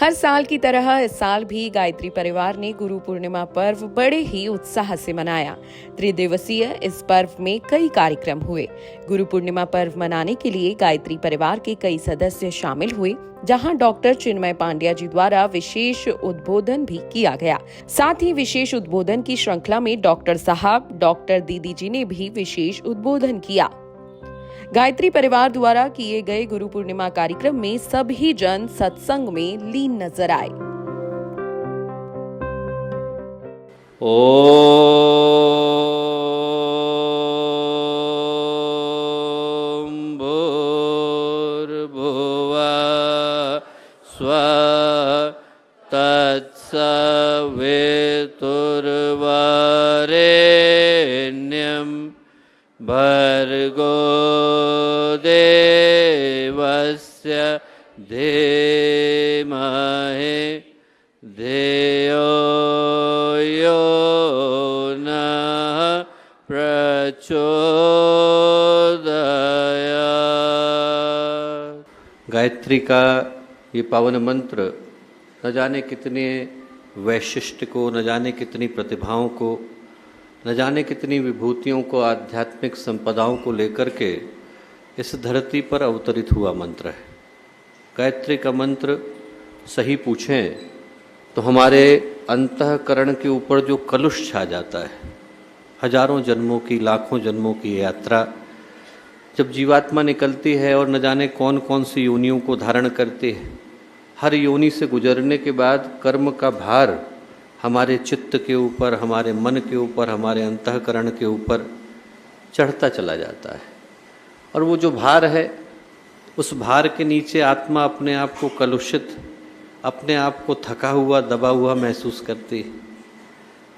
हर साल की तरह इस साल भी गायत्री परिवार ने गुरु पूर्णिमा पर्व बड़े ही उत्साह से मनाया। त्रिदिवसीय इस पर्व में कई कार्यक्रम हुए। गुरु पूर्णिमा पर्व मनाने के लिए गायत्री परिवार के कई सदस्य शामिल हुए, जहां डॉक्टर चिन्मय पांड्या जी द्वारा विशेष उद्बोधन भी किया गया। साथ ही विशेष उद्बोधन की श्रृंखला में डॉक्टर साहब, डॉक्टर दीदी जी ने भी विशेष उद्बोधन किया। गायत्री परिवार द्वारा किए गए गुरु पूर्णिमा कार्यक्रम में सभी जन सत्संग में लीन नजर आए। ओम भूर्भुवः स्वः तत्सवितुर्वरेण्यं भर्गो देवस्य धीमहि धियो यो नः प्रचोदयात्। गायत्री का ये पावन मंत्र न जाने कितने वैशिष्ट को, न जाने कितनी प्रतिभाओं को, न जाने कितनी विभूतियों को, आध्यात्मिक संपदाओं को लेकर के इस धरती पर अवतरित हुआ मंत्र है। गायत्री का मंत्र सही पूछें तो हमारे अंतःकरण के ऊपर जो कलुष छा जाता है, हजारों जन्मों की, लाखों जन्मों की यात्रा जब जीवात्मा निकलती है और न जाने कौन कौन सी योनियों को धारण करती है, हर योनि से गुजरने के बाद कर्म का भार हमारे चित्त के ऊपर, हमारे मन के ऊपर, हमारे अंतःकरण के ऊपर चढ़ता चला जाता है। और वो जो भार है, उस भार के नीचे आत्मा अपने आप को कलुषित, अपने आप को थका हुआ, दबा हुआ महसूस करती है।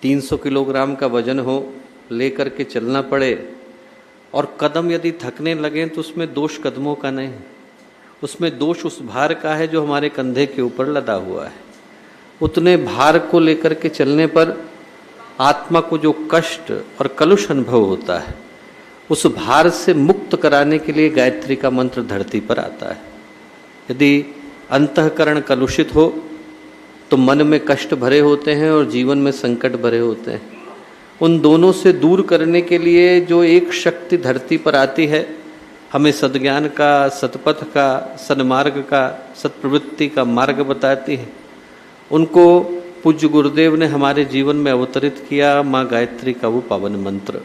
300 किलोग्राम का वजन हो, लेकर के चलना पड़े और कदम यदि थकने लगें तो उसमें दोष कदमों का नहीं, उसमें दोष उस भार का है जो हमारे कंधे के ऊपर लदा हुआ है। उतने भार को लेकर के चलने पर आत्मा को जो कष्ट और कलुष अनुभव होता है, उस भार से मुक्त कराने के लिए गायत्री का मंत्र धरती पर आता है। यदि अंतःकरण कलुषित हो तो मन में कष्ट भरे होते हैं और जीवन में संकट भरे होते हैं। उन दोनों से दूर करने के लिए जो एक शक्ति धरती पर आती है, हमें सद्ज्ञान का, सतपथ का, सन्मार्ग का, सत्प्रवृत्ति का मार्ग बताती है, उनको पूज्य गुरुदेव ने हमारे जीवन में अवतरित किया, माँ गायत्री का वो पावन मंत्र।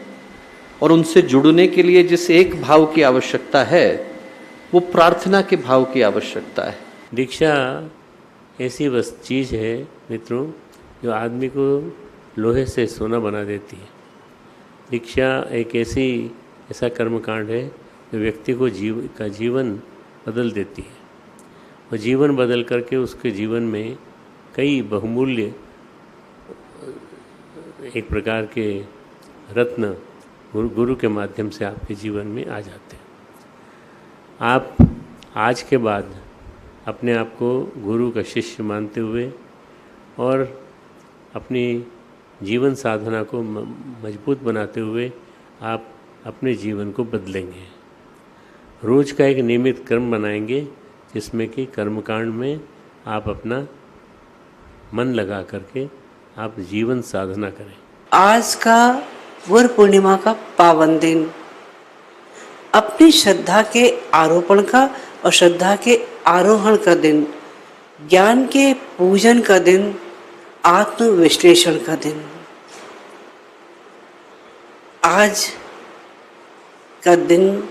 और उनसे जुड़ने के लिए जिस एक भाव की आवश्यकता है, वो प्रार्थना के भाव की आवश्यकता है। दीक्षा ऐसी बस चीज़ है मित्रों, जो आदमी को लोहे से सोना बना देती है। दीक्षा एक ऐसा कर्मकांड है जो व्यक्ति को जीवन बदल देती है। और जीवन बदल करके उसके जीवन में कई बहुमूल्य एक प्रकार के रत्न गुरु के माध्यम से आपके जीवन में आ जाते हैं। आप आज के बाद अपने आप को गुरु का शिष्य मानते हुए और अपनी जीवन साधना को मजबूत बनाते हुए आप अपने जीवन को बदलेंगे। रोज़ का एक नियमित कर्म बनाएंगे, जिसमें कि कर्मकांड में आप अपना मन लगा करके आप जीवन साधना करें। आज का गुरु पूर्णिमा का पावन दिन अपनी श्रद्धा के आरोपण का और श्रद्धा के आरोहण का दिन, ज्ञान के पूजन का दिन, आत्म विश्लेषण का दिन। आज का दिन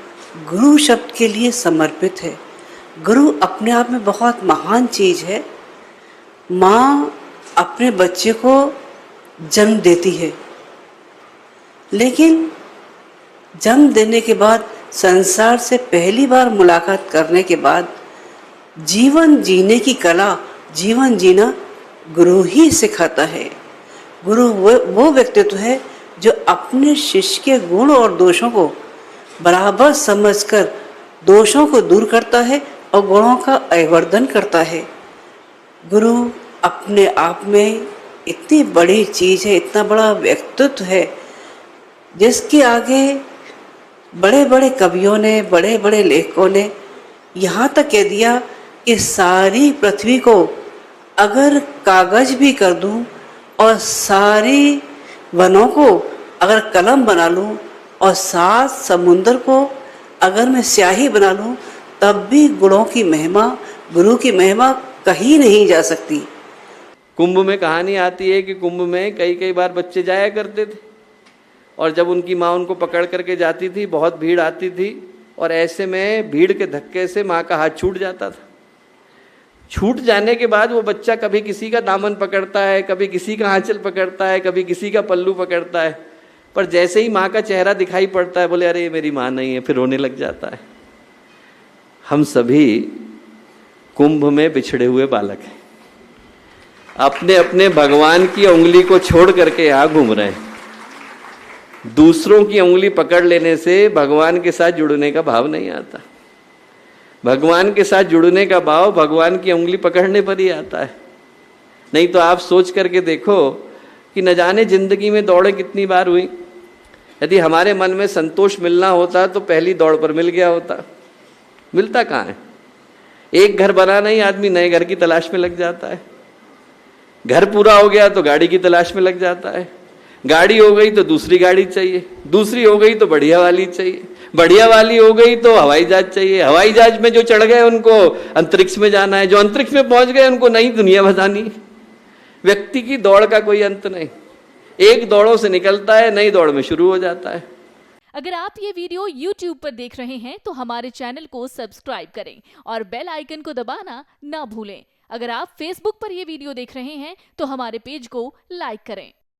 गुरु शब्द के लिए समर्पित है। गुरु अपने आप में बहुत महान चीज है। माँ अपने बच्चे को जन्म देती है, लेकिन जन्म देने के बाद संसार से पहली बार मुलाकात करने के बाद जीवन जीने की कला, जीवन जीना गुरु ही सिखाता है। गुरु वो व्यक्तित्व है जो अपने शिष्य के गुण और दोषों को बराबर समझकर दोषों को दूर करता है और गुणों का अवर्धन करता है। गुरु अपने आप में इतनी बड़ी चीज है, इतना बड़ा व्यक्तित्व है, जिसके आगे बड़े बड़े कवियों ने, बड़े बड़े लेखकों ने यहाँ तक कह दिया कि सारी पृथ्वी को अगर कागज भी कर दूं और सारी वनों को अगर कलम बना लूं और 7 समुंदर को अगर मैं स्याही बना लूं, तब भी गुणों की महिमा, गुरु की महिमा कहीं नहीं जा सकती। कुंभ में कहानी आती है कि कुंभ में कई बार बच्चे जाया करते थे और जब उनकी माँ उनको पकड़ करके जाती थी, बहुत भीड़ आती थी और ऐसे में भीड़ के धक्के से माँ का हाथ छूट जाता था। छूट जाने के बाद वो बच्चा कभी किसी का दामन पकड़ता है, कभी किसी का आंचल पकड़ता है, कभी किसी का पल्लू पकड़ता है, पर जैसे ही माँ का चेहरा दिखाई पड़ता है, बोले अरे ये मेरी माँ नहीं है, फिर रोने लग जाता है। हम सभी कुंभ में बिछड़े हुए बालक हैं, अपने अपने भगवान की उंगली को छोड़ करके यहाँ घूम रहे हैं। दूसरों की उंगली पकड़ लेने से भगवान के साथ जुड़ने का भाव नहीं आता। भगवान के साथ जुड़ने का भाव भगवान की उंगली पकड़ने पर ही आता है। नहीं तो आप सोच करके देखो कि न जाने जिंदगी में दौड़ें कितनी बार हुई। यदि हमारे मन में संतोष मिलना होता तो पहली दौड़ पर मिल गया होता। मिलता कहाँ है? एक घर बनाना ही आदमी नए घर की तलाश में लग जाता है। घर पूरा हो गया तो गाड़ी की तलाश में लग जाता है। गाड़ी हो गई तो दूसरी गाड़ी चाहिए, दूसरी हो गई तो बढ़िया वाली चाहिए, बढ़िया वाली हो गई तो हवाई जहाज चाहिए, हवाई जहाज में जो चढ़ गए उनको अंतरिक्ष में जाना है, जो अंतरिक्ष में पहुंच गए उनको नई दुनिया बतानी। व्यक्ति की दौड़ का कोई अंत नहीं, एक दौड़ों से निकलता है, नई दौड़ में शुरू हो जाता है। अगर आप ये वीडियो YouTube पर देख रहे हैं तो हमारे चैनल को सब्सक्राइब करें और बेल आइकन को दबाना ना भूलें। अगर आप Facebook पर ये वीडियो देख रहे हैं तो हमारे पेज को लाइक करें।